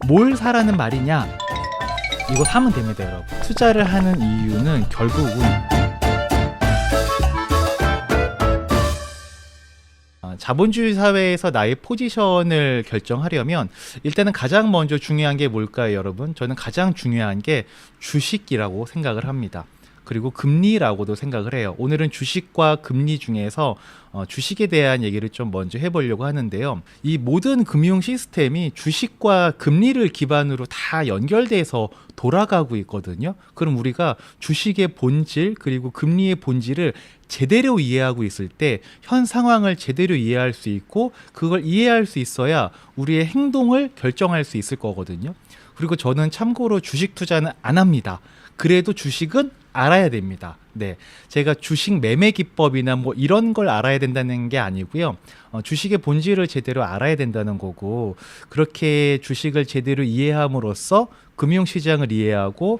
뭘 사라는 말이냐? 이거 사면 됩니다, 여러분. 투자를 하는 이유는 결국은 자본주의 사회에서 나의 포지션을 결정하려면 일단은 가장 먼저 중요한 게 뭘까요, 여러분? 저는 가장 중요한 게 주식이라고 생각을 합니다. 그리고 금리라고도 생각을 해요. 오늘은 주식과 금리 중에서 주식에 대한 얘기를 좀 먼저 해보려고 하는데요. 이 모든 금융 시스템이 주식과 금리를 기반으로 다 연결돼서 돌아가고 있거든요. 그럼 우리가 주식의 본질 그리고 금리의 본질을 제대로 이해하고 있을 때 현 상황을 제대로 이해할 수 있고 그걸 이해할 수 있어야 우리의 행동을 결정할 수 있을 거거든요. 그리고 저는 참고로 주식 투자는 안 합니다. 그래도 주식은 알아야 됩니다. 네, 제가 주식 매매 기법이나 뭐 이런 걸 알아야 된다는 게 아니고요. 주식의 본질을 제대로 알아야 된다는 거고, 그렇게 주식을 제대로 이해함으로써 금융시장을 이해하고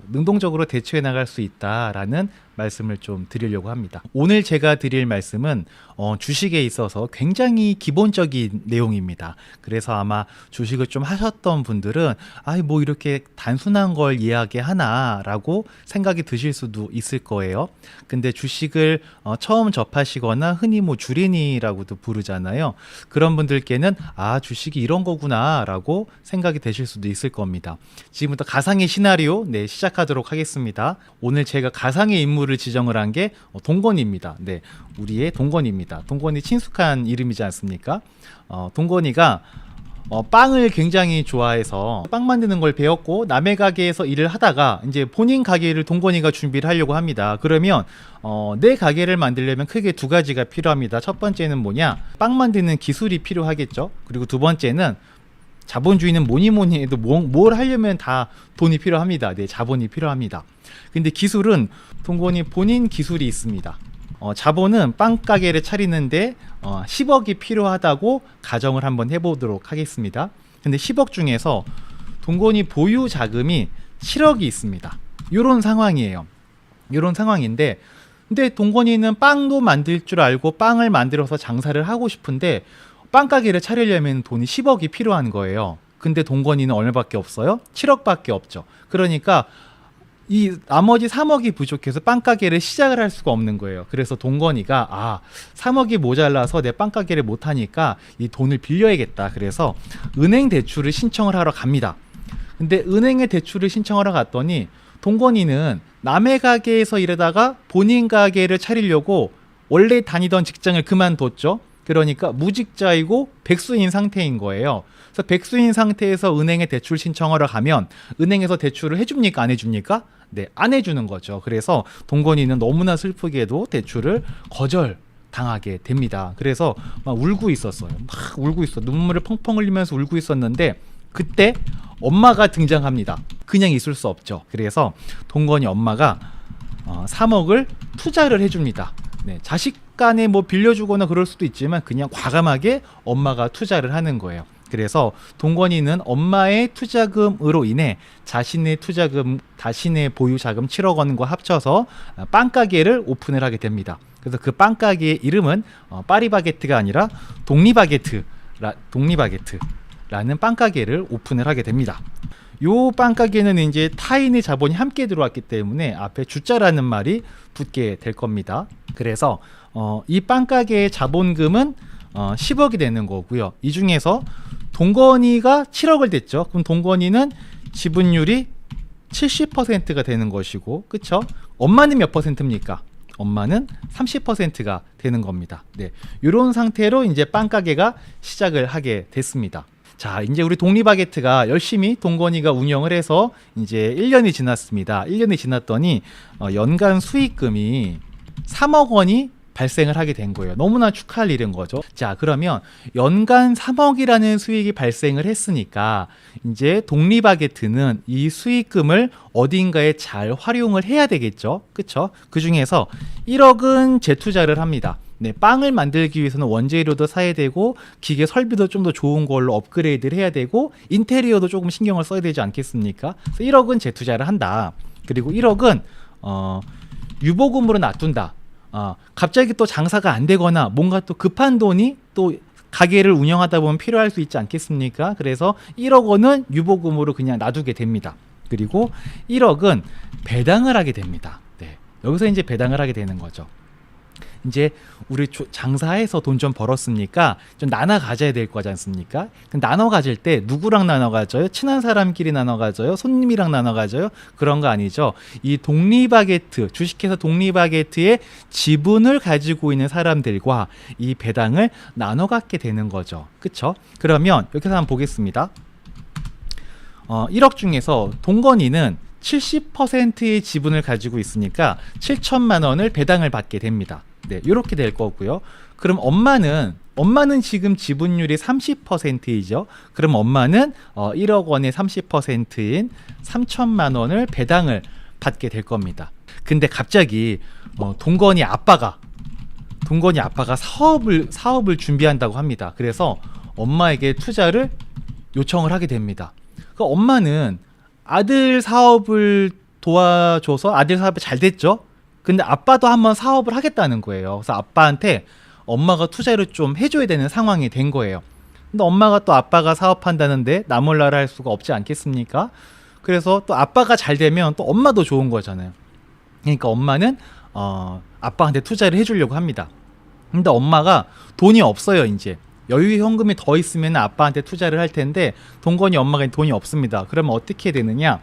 능동적으로 대처해 나갈 수 있다라는 말씀을 좀 드리려고 합니다. 오늘 제가 드릴 말씀은 주식에 있어서 굉장히 기본적인 내용입니다. 그래서 아마 주식을 좀 하셨던 분들은 뭐 이렇게 단순한 걸 이야기하나 라고 생각이 드실 수도 있을 거예요. 근데 주식을 처음 접하시거나 흔히 뭐 주린이라고도 부르잖아요. 그런 분들께는 주식이 이런 거구나 라고 생각이 되실 수도 있을 겁니다. 지금부터 가상의 시나리오 시작하도록 하겠습니다. 오늘 제가 가상의 인물을 지정을 한 게 동건이입니다. 네, 우리의 동건이입니다. 동건이 친숙한 이름이지 않습니까? 동건이가 빵을 굉장히 좋아해서 빵 만드는 걸 배웠고 남의 가게에서 일을 하다가 이제 본인 가게를 동건이가 준비를 하려고 합니다. 그러면 내 가게를 만들려면 크게 두 가지가 필요합니다. 첫 번째는 뭐냐? 빵 만드는 기술이 필요하겠죠. 그리고 두 번째는 자본주의는 뭐니 해도 뭘 하려면 다 돈이 필요합니다. 네, 자본이 필요합니다. 근데 기술은 동건이 본인 기술이 있습니다. 자본은 빵 가게를 차리는데 10억이 필요하다고 가정을 한번 해보도록 하겠습니다. 근데 10억 중에서 동건이 보유 자금이 7억이 있습니다. 요런 상황이에요. 요런 상황인데 근데 동건이는 빵도 만들 줄 알고 빵을 만들어서 장사를 하고 싶은데 빵 가게를 차리려면 돈이 10억이 필요한 거예요. 근데 동건이는 얼마밖에 없어요? 7억밖에 없죠. 그러니까 이 나머지 3억이 부족해서 빵 가게를 시작을 할 수가 없는 거예요. 그래서 동건이가 3억이 모자라서 내 빵 가게를 못 하니까 이 돈을 빌려야겠다. 그래서 은행 대출을 신청을 하러 갑니다. 근데 은행에 대출을 신청하러 갔더니 동건이는 남의 가게에서 일하다가 본인 가게를 차리려고 원래 다니던 직장을 그만뒀죠. 그러니까 무직자이고 백수인 상태인 거예요. 그래서 백수인 상태에서 은행에 대출 신청하러 가면 은행에서 대출을 해줍니까? 안 해줍니까? 네, 안 해주는 거죠. 그래서 동건이는 너무나 슬프게도 대출을 거절당하게 됩니다. 그래서 막 울고 있었어요. 막 울고 있어. 눈물을 펑펑 흘리면서 울고 있었는데 그때 엄마가 등장합니다. 그냥 있을 수 없죠. 그래서 동건이 엄마가 3억을 투자를 해줍니다. 네, 자식 간에 뭐 빌려주거나 그럴 수도 있지만 그냥 과감하게 엄마가 투자를 하는 거예요. 그래서 동건이는 엄마의 투자금으로 인해 자신의 투자금, 자신의 보유 자금 7억 원과 합쳐서 빵 가게를 오픈을 하게 됩니다. 그래서 그 빵 가게의 이름은 파리바게트가 아니라 독리바게트라는 빵 가게를 오픈을 하게 됩니다. 요 빵 가게는 이제 타인의 자본이 함께 들어왔기 때문에 앞에 주자라는 말이 붙게 될 겁니다. 그래서 이 빵 가게의 자본금은 10억이 되는 거고요. 이 중에서 동건이가 7억을 댔죠. 그럼 동건이는 지분율이 70%가 되는 것이고, 그쵸? 엄마는 몇 퍼센트입니까? 엄마는 30%가 되는 겁니다. 네, 이런 상태로 이제 빵 가게가 시작을 하게 됐습니다. 자, 이제 우리 독리바게트가 열심히 동건이가 운영을 해서 이제 1년이 지났습니다. 1년이 지났더니 연간 수익금이 3억 원이 발생을 하게 된 거예요. 너무나 축하할 일인 거죠. 자, 그러면 연간 3억이라는 수익이 발생을 했으니까 이제 독리바게트는 이 수익금을 어딘가에 잘 활용을 해야 되겠죠. 그쵸? 그 중에서 1억은 재투자를 합니다. 네, 빵을 만들기 위해서는 원재료도 사야 되고 기계 설비도 좀 더 좋은 걸로 업그레이드를 해야 되고 인테리어도 조금 신경을 써야 되지 않겠습니까? 그래서 1억은 재투자를 한다. 그리고 1억은 유보금으로 놔둔다. 갑자기 또 장사가 안 되거나 뭔가 또 급한 돈이 또 가게를 운영하다 보면 필요할 수 있지 않겠습니까? 그래서 1억 원은 유보금으로 그냥 놔두게 됩니다. 그리고 1억은 배당을 하게 됩니다. 네. 여기서 이제 배당을 하게 되는 거죠. 이제 우리 장사해서 돈 좀 벌었으니까 좀 나눠 가져야 될 거지 않습니까? 나눠 가질 때 누구랑 나눠 가져요? 친한 사람끼리 나눠 가져요? 손님이랑 나눠 가져요? 그런 거 아니죠. 이 독립바게트, 주식회사 독립바게트의 지분을 가지고 있는 사람들과 이 배당을 나눠 갖게 되는 거죠. 그쵸? 그러면 여기서 한번 보겠습니다. 1억 중에서 동건이는 70%의 지분을 가지고 있으니까 7천만 원을 배당을 받게 됩니다. 네, 이렇게 될 거고요. 그럼 엄마는 지금 지분율이 30%이죠. 그럼 엄마는 1억 원의 30%인 3천만 원을 배당을 받게 될 겁니다. 근데 갑자기 동건이 아빠가 사업을 준비한다고 합니다. 그래서 엄마에게 투자를 요청을 하게 됩니다. 그러니까 엄마는 아들 사업을 도와줘서 아들 사업이 잘 됐죠. 근데 아빠도 한번 사업을 하겠다는 거예요. 그래서 아빠한테 엄마가 투자를 좀 해줘야 되는 상황이 된 거예요. 근데 엄마가 또 아빠가 사업한다는데 나 몰라라 할 수가 없지 않겠습니까? 그래서 또 아빠가 잘 되면 또 엄마도 좋은 거잖아요. 그러니까 엄마는 아빠한테 투자를 해주려고 합니다. 근데 엄마가 돈이 없어요. 이제 여유 현금이 더 있으면 아빠한테 투자를 할 텐데 동건이 엄마가 돈이 없습니다. 그러면 어떻게 되느냐?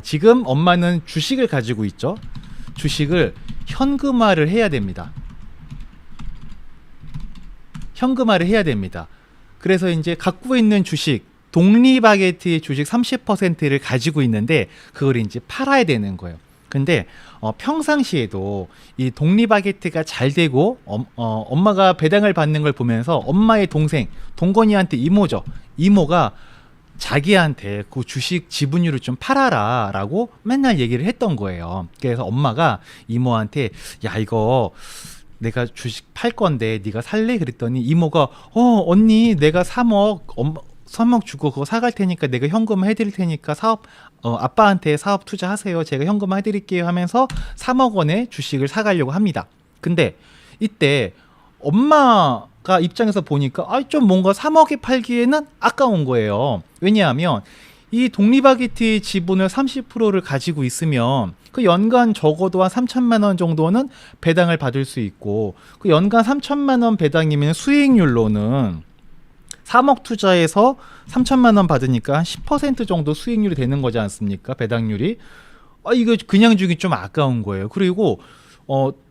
지금 엄마는 주식을 가지고 있죠. 주식을 현금화를 해야 됩니다. 현금화를 해야 됩니다. 그래서 이제 갖고 있는 주식, 독립바게트의 주식 30%를 가지고 있는데 그걸 이제 팔아야 되는 거예요. 근데 평상시에도 이 독립바게트가 잘 되고 엄마가 배당을 받는 걸 보면서 엄마의 동생, 동건이한테 이모죠. 이모가 자기한테 그 주식 지분율을 좀 팔아라 라고 맨날 얘기를 했던 거예요. 그래서 엄마가 이모한테 야 이거 내가 주식 팔 건데 네가 살래? 그랬더니 이모가 언니 내가 3억 주고 그거 사갈 테니까 내가 현금 해드릴 테니까 아빠한테 사업 투자하세요. 제가 현금 해드릴게요 하면서 3억 원의 주식을 사가려고 합니다. 근데 이때 엄마가 입장에서 보니까 좀 뭔가 3억에 팔기에는 아까운 거예요. 왜냐하면 이 독립바게트의 지분을 30%를 가지고 있으면 그 연간 적어도 한 3천만 원 정도는 배당을 받을 수 있고 그 연간 3천만 원 배당이면 수익률로는 3억 투자해서 3천만 원 받으니까 한 10% 정도 수익률이 되는 거지 않습니까? 배당률이. 이거 그냥 주기 좀 아까운 거예요. 그리고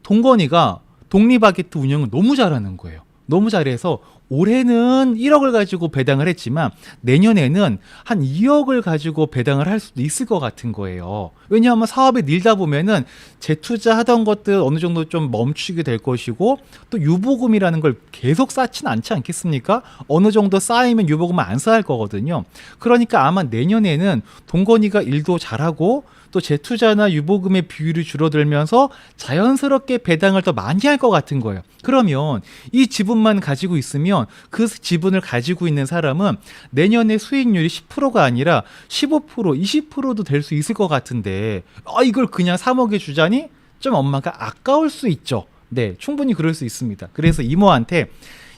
동건이가 독립바게트 운영을 너무 잘하는 거예요. 너무 잘해서 올해는 1억을 가지고 배당을 했지만 내년에는 한 2억을 가지고 배당을 할 수도 있을 것 같은 거예요. 왜냐하면 사업이 늘다 보면은 재투자하던 것들 어느 정도 좀 멈추게 될 것이고 또 유보금이라는 걸 계속 쌓지는 않지 않겠습니까? 어느 정도 쌓이면 유보금은 안 쌓일 거거든요. 그러니까 아마 내년에는 동건이가 일도 잘하고 또 재투자나 유보금의 비율이 줄어들면서 자연스럽게 배당을 더 많이 할 것 같은 거예요. 그러면 이 지분만 가지고 있으면 그 지분을 가지고 있는 사람은 내년에 수익률이 10%가 아니라 15%, 20%도 될 수 있을 것 같은데 이걸 그냥 3억에 주자니 좀 엄마가 아까울 수 있죠. 네, 충분히 그럴 수 있습니다. 그래서 이모한테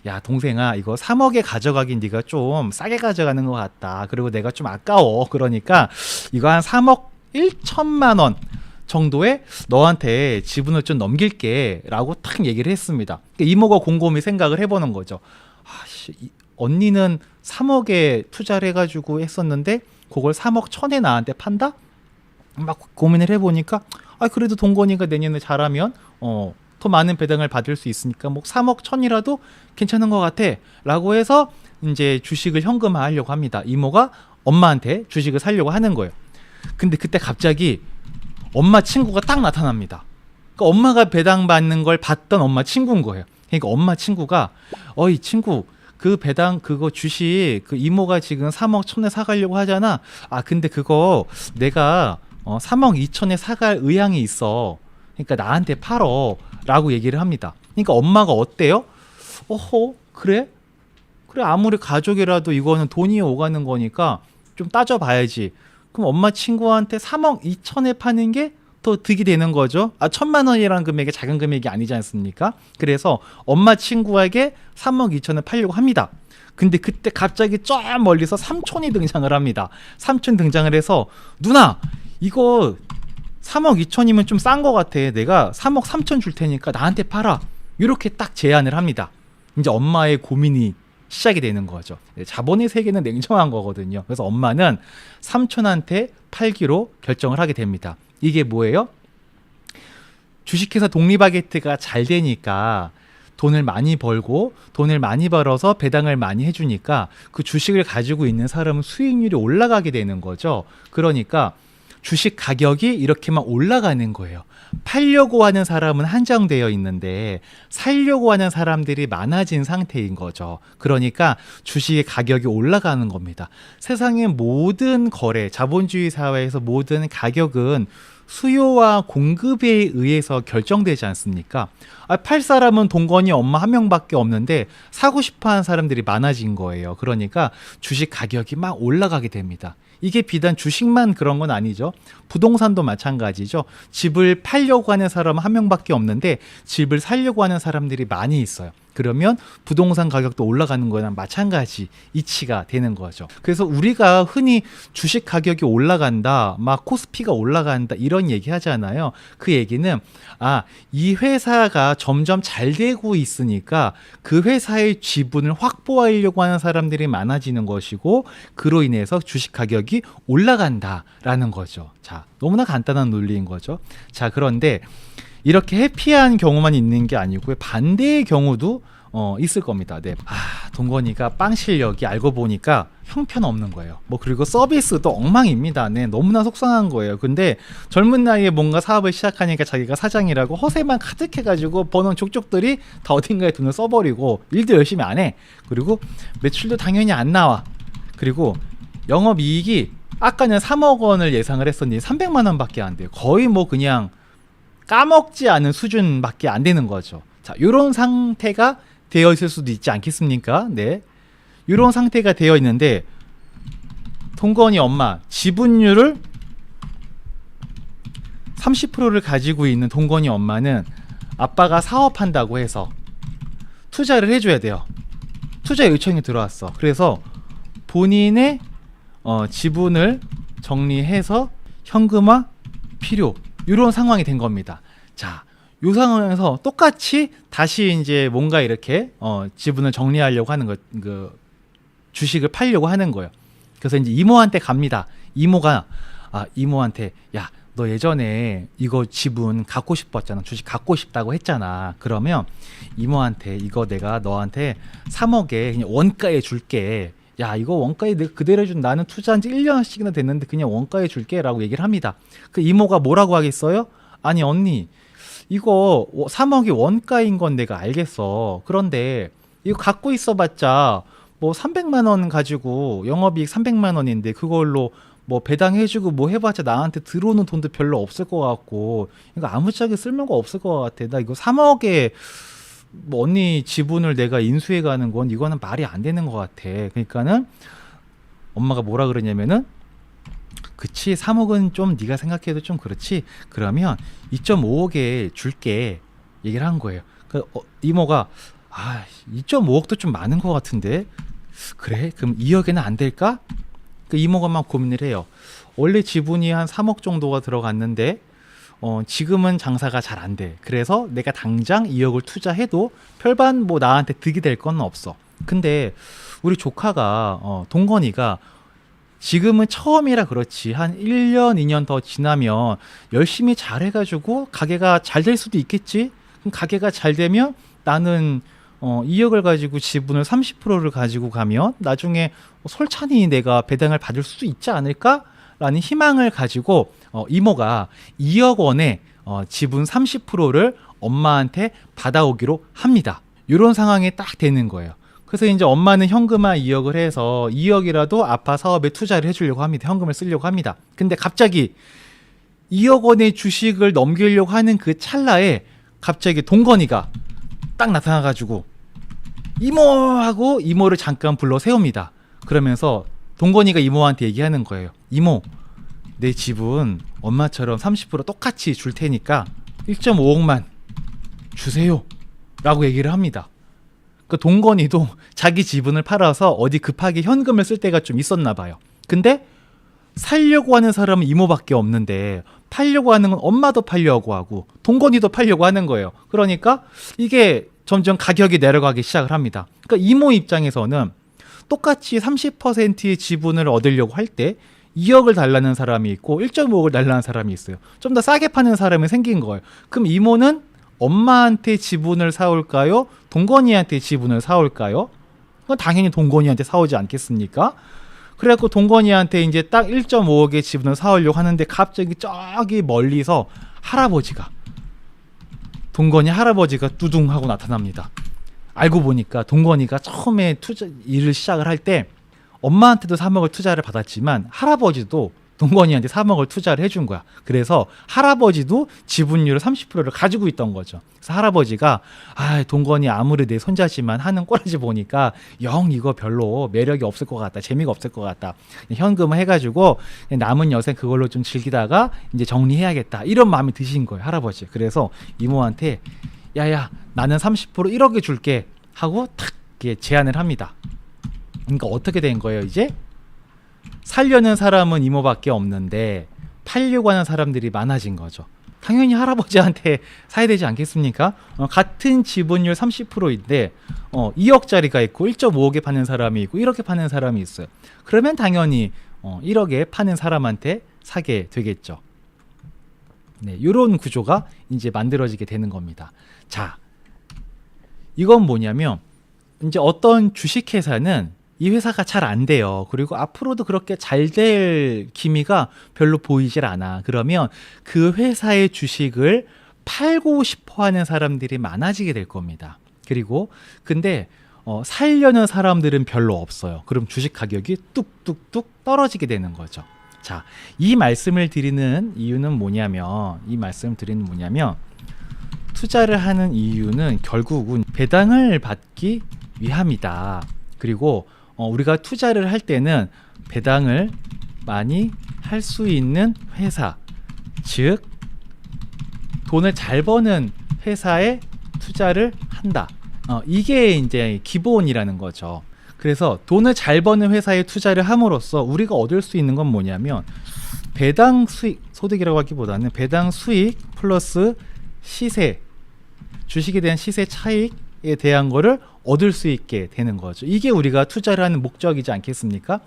야 동생아 이거 3억에 가져가긴 네가 좀 싸게 가져가는 것 같다. 그리고 내가 좀 아까워. 그러니까 이거 한 3억 1천만 원 정도의 너한테 지분을 좀 넘길게 라고 딱 얘기를 했습니다. 그러니까 이모가 곰곰이 생각을 해보는 거죠. 언니는 3억에 투자를 해가지고 했었는데 그걸 3억 1천에 나한테 판다? 막 고민을 해보니까 그래도 동건이가 내년에 잘하면 더 많은 배당을 받을 수 있으니까 뭐 3억 1천이라도 괜찮은 것 같아 라고 해서 이제 주식을 현금화하려고 합니다. 이모가 엄마한테 주식을 사려고 하는 거예요. 근데 그때 갑자기 엄마 친구가 딱 나타납니다. 그러니까 엄마가 배당 받는 걸 봤던 엄마 친구인 거예요. 그러니까 엄마 친구가 이 친구 그 배당 그거 주식 그 이모가 지금 3억 1천에 사가려고 하잖아. 근데 그거 내가 3억 2천에 사갈 의향이 있어. 그러니까 나한테 팔어 라고 얘기를 합니다. 그러니까 엄마가 어때요? 그래 아무리 가족이라도 이거는 돈이 오가는 거니까 좀 따져봐야지. 그럼 엄마 친구한테 3억 2천에 파는 게 또 득이 되는 거죠. 1,000만 원이라는 금액이 작은 금액이 아니지 않습니까? 그래서 엄마 친구에게 3억 2천을 팔려고 합니다. 근데 그때 갑자기 저 멀리서 삼촌이 등장을 합니다. 삼촌 등장을 해서 누나 이거 3억 2천이면 좀 싼 거 같아. 내가 3억 3천 줄 테니까 나한테 팔아. 이렇게 딱 제안을 합니다. 이제 엄마의 고민이 시작이 되는 거죠. 자본의 세계는 냉정한 거거든요. 그래서 엄마는 삼촌한테 팔기로 결정을 하게 됩니다. 이게 뭐예요? 주식회사 독립바게트가 잘 되니까 돈을 많이 벌고 돈을 많이 벌어서 배당을 많이 해주니까 그 주식을 가지고 있는 사람은 수익률이 올라가게 되는 거죠. 그러니까 주식 가격이 이렇게만 올라가는 거예요. 팔려고 하는 사람은 한정되어 있는데 살려고 하는 사람들이 많아진 상태인 거죠. 그러니까 주식의 가격이 올라가는 겁니다. 세상의 모든 거래, 자본주의 사회에서 모든 가격은 수요와 공급에 의해서 결정되지 않습니까? 팔 사람은 동건이 엄마 한 명밖에 없는데 사고 싶어 하는 사람들이 많아진 거예요. 그러니까 주식 가격이 막 올라가게 됩니다. 이게 비단 주식만 그런 건 아니죠. 부동산도 마찬가지죠. 집을 팔려고 하는 사람은 한 명밖에 없는데 집을 살려고 하는 사람들이 많이 있어요. 그러면 부동산 가격도 올라가는 거랑 마찬가지 이치가 되는 거죠. 그래서 우리가 흔히 주식 가격이 올라간다, 막 코스피가 올라간다 이런 얘기 하잖아요. 그 얘기는 이 회사가 점점 잘 되고 있으니까 그 회사의 지분을 확보하려고 하는 사람들이 많아지는 것이고 그로 인해서 주식 가격이 올라간다라는 거죠. 자, 너무나 간단한 논리인 거죠. 자, 그런데 이렇게 해피한 경우만 있는 게 아니고요. 반대의 경우도 있을 겁니다. 네. 동건이가 빵 실력이 알고 보니까 형편없는 거예요. 그리고 서비스도 엉망입니다. 네. 너무나 속상한 거예요. 근데 젊은 나이에 뭔가 사업을 시작하니까 자기가 사장이라고 허세만 가득해가지고 버는 족족들이 다 어딘가에 돈을 써버리고 일도 열심히 안 해. 그리고 매출도 당연히 안 나와. 그리고 영업이익이 아까는 3억 원을 예상을 했었는데 300만 원밖에 안 돼요. 거의 그냥 까먹지 않은 수준밖에 안 되는 거죠. 자, 이런 상태가 되어 있을 수도 있지 않겠습니까? 네, 이런 상태가 되어 있는데 동건이 엄마 지분율을 30%를 가지고 있는 동건이 엄마는 아빠가 사업한다고 해서 투자를 해줘야 돼요. 투자 요청이 들어왔어. 그래서 본인의 지분을 정리해서 현금화 필요 이런 상황이 된 겁니다. 자, 이 상황에서 똑같이 다시 이제 뭔가 이렇게 지분을 정리하려고 하는 거, 주식을 팔려고 하는 거예요. 그래서 이제 이모한테 갑니다. 이모가 이모한테 야, 너 예전에 이거 지분 갖고 싶었잖아. 주식 갖고 싶다고 했잖아. 그러면 이모한테 이거 내가 너한테 3억에 그냥 원가에 줄게. 야, 이거 원가에 내가 그대로 해준 나는 투자한 지 1년씩이나 됐는데 그냥 원가에 줄게 라고 얘기를 합니다. 그 이모가 뭐라고 하겠어요? 아니 언니 이거 3억이 원가인 건 내가 알겠어. 그런데 이거 갖고 있어봤자 300만 원 가지고 영업이익 300만 원인데 그걸로 배당해주고 해봤자 나한테 들어오는 돈도 별로 없을 것 같고 이거 아무짝에 쓸모가 없을 것 같아. 나 이거 3억에 언니 지분을 내가 인수해가는 건 이거는 말이 안 되는 것 같아. 그러니까는 엄마가 뭐라 그러냐면은 그치 3억은 좀 네가 생각해도 좀 그렇지. 그러면 2.5억에 줄게 얘기를 한 거예요. 이모가 2.5억도 좀 많은 것 같은데 그래? 그럼 2억에는 안 될까? 이모가 막 고민을 해요. 원래 지분이 한 3억 정도가 들어갔는데 지금은 장사가 잘 안 돼. 그래서 내가 당장 2억을 투자해도 별반 나한테 득이 될 건 없어. 근데 우리 조카가 동건이가 지금은 처음이라 그렇지 한 1년 2년 더 지나면 열심히 잘해가지고 가게가 잘 될 수도 있겠지. 그럼 가게가 잘 되면 나는 2억을 가지고 지분을 30%를 가지고 가면 나중에 솔찬히 내가 배당을 받을 수 있지 않을까? 라는 희망을 가지고 이모가 2억 원의 지분 30%를 엄마한테 받아오기로 합니다. 이런 상황이 딱 되는 거예요. 그래서 이제 엄마는 현금화 2억을 해서 2억이라도 아빠 사업에 투자를 해주려고 합니다. 현금을 쓰려고 합니다. 근데 갑자기 2억 원의 주식을 넘기려고 하는 그 찰나에 갑자기 동건이가 딱 나타나가지고 이모하고 이모를 잠깐 불러 세웁니다. 그러면서 동건이가 이모한테 얘기하는 거예요. 이모, 내 집은 엄마처럼 30% 똑같이 줄 테니까 1.5억만 주세요 라고 얘기를 합니다. 그 동건이도 자기 지분을 팔아서 어디 급하게 현금을 쓸 때가 좀 있었나 봐요. 근데 살려고 하는 사람은 이모밖에 없는데 팔려고 하는 건 엄마도 팔려고 하고 동건이도 팔려고 하는 거예요. 그러니까 이게 점점 가격이 내려가기 시작을 합니다. 그러니까 이모 입장에서는 똑같이 30%의 지분을 얻으려고 할 때 2억을 달라는 사람이 있고 1.5억을 달라는 사람이 있어요. 좀 더 싸게 파는 사람이 생긴 거예요. 그럼 이모는 엄마한테 지분을 사올까요? 동건이한테 지분을 사올까요? 그건 당연히 동건이한테 사오지 않겠습니까? 그래갖고 동건이한테 이제 딱 1.5억의 지분을 사오려고 하는데 갑자기 저기 멀리서 동건이 할아버지가 뚜둥 하고 나타납니다. 알고 보니까 동건이가 처음에 일을 시작을 할 때 엄마한테도 3억을 투자를 받았지만 할아버지도 동건이한테 3억을 투자를 해준 거야. 그래서 할아버지도 지분율 30%를 가지고 있던 거죠. 그래서 할아버지가 동건이 아무리 내 손자지만 하는 꼬라지 보니까 영 이거 별로 매력이 없을 것 같다. 재미가 없을 것 같다. 현금을 해가지고 남은 여생 그걸로 좀 즐기다가 이제 정리해야겠다. 이런 마음이 드신 거예요, 할아버지. 그래서 이모한테 야야 나는 30% 1억에 줄게 하고 탁 제안을 합니다. 그러니까 어떻게 된 거예요 이제? 살려는 사람은 이모밖에 없는데 팔려고 하는 사람들이 많아진 거죠. 당연히 할아버지한테 사야 되지 않겠습니까? 같은 지분율 30%인데 2억짜리가 있고 1.5억에 파는 사람이 있고 1억에 파는 사람이 있어요. 그러면 당연히 1억에 파는 사람한테 사게 되겠죠. 네, 이런 구조가 이제 만들어지게 되는 겁니다. 자, 이건 뭐냐면 이제 어떤 주식회사는 이 회사가 잘 안 돼요. 그리고 앞으로도 그렇게 잘 될 기미가 별로 보이질 않아. 그러면 그 회사의 주식을 팔고 싶어 하는 사람들이 많아지게 될 겁니다. 그리고 근데 살려는 사람들은 별로 없어요. 그럼 주식 가격이 뚝뚝뚝 떨어지게 되는 거죠. 자, 이 말씀을 드리는 이유는 뭐냐면 투자를 하는 이유는 결국은 배당을 받기 위함이다. 그리고 우리가 투자를 할 때는 배당을 많이 할 수 있는 회사, 즉 돈을 잘 버는 회사에 투자를 한다. 이게 이제 기본이라는 거죠. 그래서 돈을 잘 버는 회사에 투자를 함으로써 우리가 얻을 수 있는 건 뭐냐면 배당 수익, 소득이라고 하기보다는 배당 수익 플러스 시세, 주식에 대한 시세 차익에 대한 거를 얻을 수 있게 되는 거죠. 이게 우리가 투자를 하는 목적이지 않겠습니까?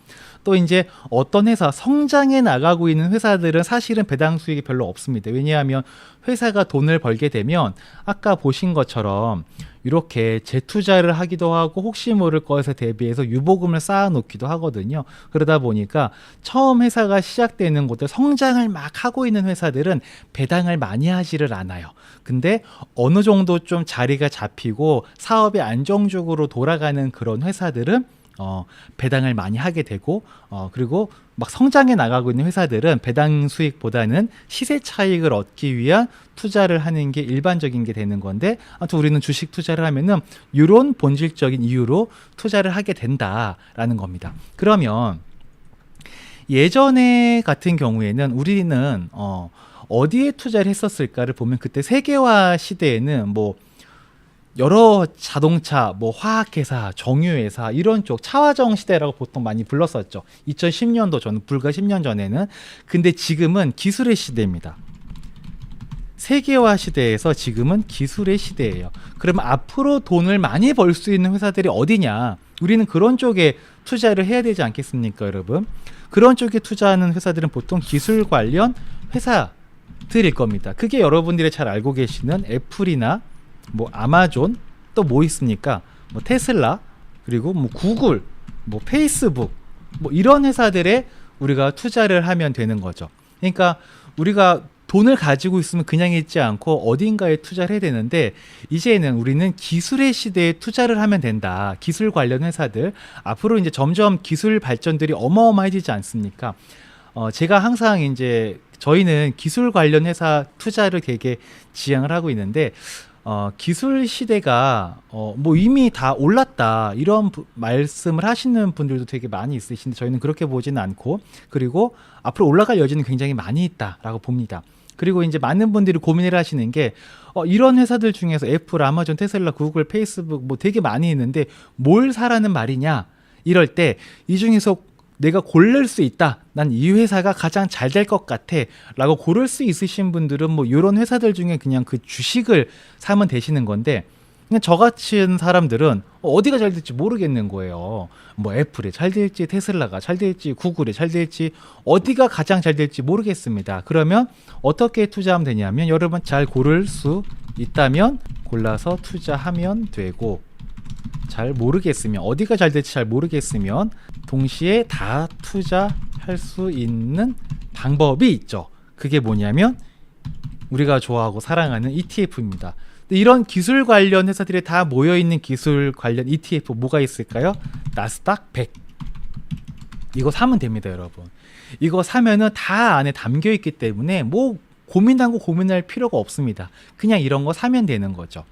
또 이제 어떤 회사, 성장해 나가고 있는 회사들은 사실은 배당 수익이 별로 없습니다. 왜냐하면 회사가 돈을 벌게 되면 아까 보신 것처럼 이렇게 재투자를 하기도 하고 혹시 모를 것에 대비해서 유보금을 쌓아 놓기도 하거든요. 그러다 보니까 처음 회사가 시작되는 곳들, 성장을 막 하고 있는 회사들은 배당을 많이 하지를 않아요. 근데 어느 정도 좀 자리가 잡히고 사업이 안정적으로 돌아가는 그런 회사들은 배당을 많이 하게 되고 그리고 막 성장해 나가고 있는 회사들은 배당 수익보다는 시세 차익을 얻기 위한 투자를 하는 게 일반적인 게 되는 건데, 아무튼 우리는 주식 투자를 하면은 이런 본질적인 이유로 투자를 하게 된다라는 겁니다. 그러면 예전에 같은 경우에는 우리는 어디에 투자를 했었을까를 보면 그때 세계화 시대에는 뭐 여러 자동차, 뭐 화학회사, 정유회사 이런 쪽 차화정 시대라고 보통 많이 불렀었죠. 2010년도 전, 불과 10년 전에는. 근데 지금은 기술의 시대입니다. 세계화 시대에서 지금은 기술의 시대예요. 그러면 앞으로 돈을 많이 벌 수 있는 회사들이 어디냐? 우리는 그런 쪽에 투자를 해야 되지 않겠습니까, 여러분? 그런 쪽에 투자하는 회사들은 보통 기술 관련 회사들일 겁니다. 그게 여러분들이 잘 알고 계시는 애플이나 뭐 아마존, 또 뭐 있습니까? 뭐 테슬라, 그리고 뭐 구글, 뭐 페이스북, 뭐 이런 회사들에 우리가 투자를 하면 되는 거죠. 그러니까 우리가 돈을 가지고 있으면 그냥 있지 않고 어딘가에 투자를 해야 되는데, 이제는 우리는 기술의 시대에 투자를 하면 된다. 기술 관련 회사들, 앞으로 이제 점점 기술 발전들이 어마어마해지지 않습니까? 제가 항상 이제 저희는 기술 관련 회사 투자를 되게 지향을 하고 있는데, 기술 시대가 뭐 이미 다 올랐다 이런 말씀을 하시는 분들도 되게 많이 있으신데 저희는 그렇게 보지는 않고 그리고 앞으로 올라갈 여지는 굉장히 많이 있다라고 봅니다. 그리고 이제 많은 분들이 고민을 하시는 게 이런 회사들 중에서 애플, 아마존, 테슬라, 구글, 페이스북 뭐 되게 많이 있는데 뭘 사라는 말이냐 이럴 때 이 중에서 내가 고를 수 있다. 난 이 회사가 가장 잘 될 것 같아. 라고 고를 수 있으신 분들은 뭐 이런 회사들 중에 그냥 그 주식을 사면 되시는 건데 그냥 저 같은 사람들은 어디가 잘 될지 모르겠는 거예요. 뭐 애플이 잘 될지 테슬라가 잘 될지 구글이 잘 될지 어디가 가장 잘 될지 모르겠습니다. 그러면 어떻게 투자하면 되냐면 여러분 잘 고를 수 있다면 골라서 투자하면 되고 잘 모르겠으면 어디가 잘 될지 잘 모르겠으면 동시에 다 투자할 수 있는 방법이 있죠. 그게 뭐냐면 우리가 좋아하고 사랑하는 ETF입니다. 이런 기술 관련 회사들이 다 모여있는 기술 관련 ETF 뭐가 있을까요? 나스닥 100 이거 사면 됩니다, 여러분. 이거 사면은 다 안에 담겨있기 때문에 뭐 고민하고 고민할 필요가 없습니다. 그냥 이런 거 사면 되는 거죠.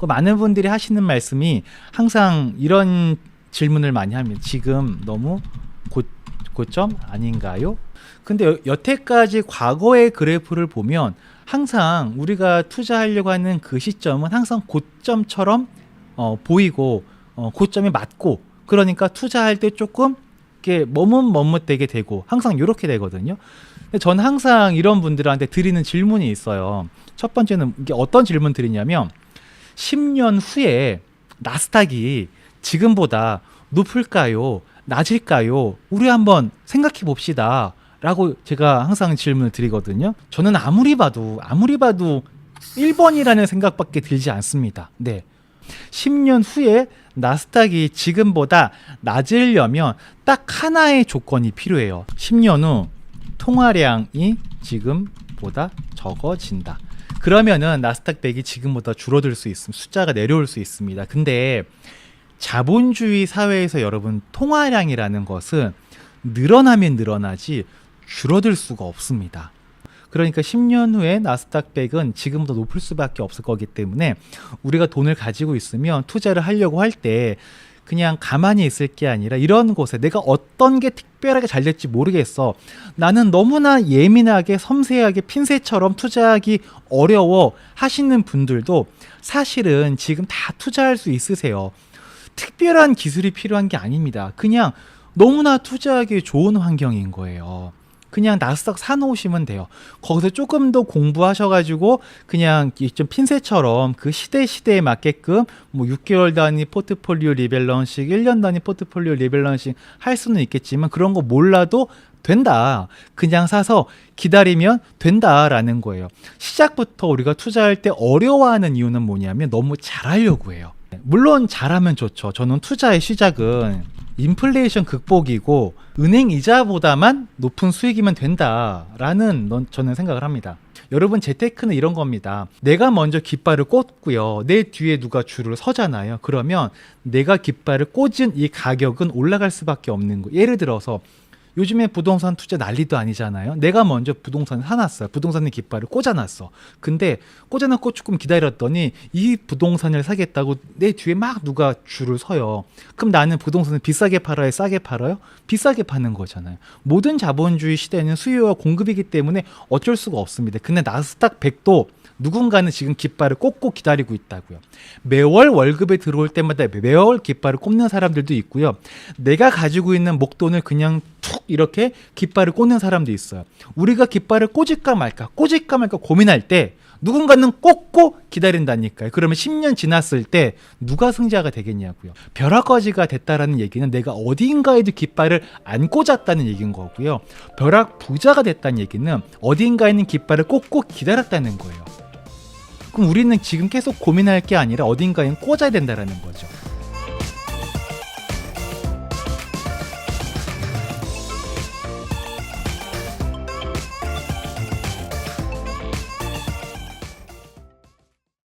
많은 분들이 하시는 말씀이 항상 이런 질문을 많이 합니다. 지금 너무 고점 아닌가요? 근데 여태까지 과거의 그래프를 보면 항상 우리가 투자하려고 하는 그 시점은 항상 고점처럼 보이고 고점이 맞고 그러니까 투자할 때 조금 이렇게 머뭇머뭇되게 되고 항상 이렇게 되거든요. 근데 저는 항상 이런 분들한테 드리는 질문이 있어요. 첫 번째는 이게 어떤 질문 드리냐면 10년 후에 나스닥이 지금보다 높을까요? 낮을까요? 우리 한번 생각해 봅시다. 라고 제가 항상 질문을 드리거든요. 저는 아무리 봐도 1번이라는 생각밖에 들지 않습니다. 네. 10년 후에 나스닥이 지금보다 낮으려면 딱 하나의 조건이 필요해요. 10년 후 통화량이 지금보다 적어진다. 그러면은 나스닥 100이 지금보다 줄어들 수 있습니다. 숫자가 내려올 수 있습니다. 근데 자본주의 사회에서 여러분 통화량이라는 것은 늘어나면 늘어나지 줄어들 수가 없습니다. 그러니까 10년 후에 나스닥 100은 지금보다 높을 수밖에 없을 거기 때문에 우리가 돈을 가지고 있으면 투자를 하려고 할 때 그냥 가만히 있을 게 아니라 이런 곳에 내가 어떤 게 특별하게 잘 될지 모르겠어. 나는 너무나 예민하게 섬세하게 핀셋처럼 투자하기 어려워 하시는 분들도 사실은 지금 다 투자할 수 있으세요. 특별한 기술이 필요한 게 아닙니다. 그냥 너무나 투자하기 좋은 환경인 거예요. 그냥 나스닥 사놓으시면 돼요. 거기서 조금 더 공부하셔가지고 그냥 좀 핀셋처럼 그 시대에 맞게끔 뭐 6개월 단위 포트폴리오 리밸런싱, 1년 단위 포트폴리오 리밸런싱 할 수는 있겠지만 그런 거 몰라도 된다. 그냥 사서 기다리면 된다라는 거예요. 시작부터 우리가 투자할 때 어려워하는 이유는 뭐냐면 너무 잘하려고 해요. 물론 잘하면 좋죠. 저는 투자의 시작은 인플레이션 극복이고 은행 이자보다만 높은 수익이면 된다라는 저는 생각을 합니다. 여러분 재테크는 이런 겁니다. 내가 먼저 깃발을 꽂고요. 내 뒤에 누가 줄을 서잖아요. 그러면 내가 깃발을 꽂은 이 가격은 올라갈 수밖에 없는 거예요. 예를 들어서 요즘에 부동산 투자 난리도 아니잖아요. 내가 먼저 부동산을 사놨어요. 부동산에 깃발을 꽂아놨어. 근데 꽂아놓고 조금 기다렸더니 이 부동산을 사겠다고 내 뒤에 막 누가 줄을 서요. 그럼 나는 부동산을 비싸게 팔아요? 싸게 팔아요? 비싸게 파는 거잖아요. 모든 자본주의 시대는 수요와 공급이기 때문에 어쩔 수가 없습니다. 근데 나스닥 100도 누군가는 지금 깃발을 꽂고 기다리고 있다고요. 매월 월급에 들어올 때마다 매월 깃발을 꽂는 사람들도 있고요. 내가 가지고 있는 목돈을 그냥 툭 이렇게 깃발을 꽂는 사람도 있어요. 우리가 깃발을 꽂을까 말까 고민할 때 누군가는 꽂고 기다린다니까요. 그러면 10년 지났을 때 누가 승자가 되겠냐고요. 벼락거지가 됐다라는 얘기는 내가 어딘가에도 깃발을 안 꽂았다는 얘기인 거고요. 벼락 부자가 됐다는 얘기는 어딘가에는 깃발을 꽂고 기다렸다는 거예요. 그럼 우리는 지금 계속 고민할 게 아니라 어딘가에 꽂아야 된다는 거죠.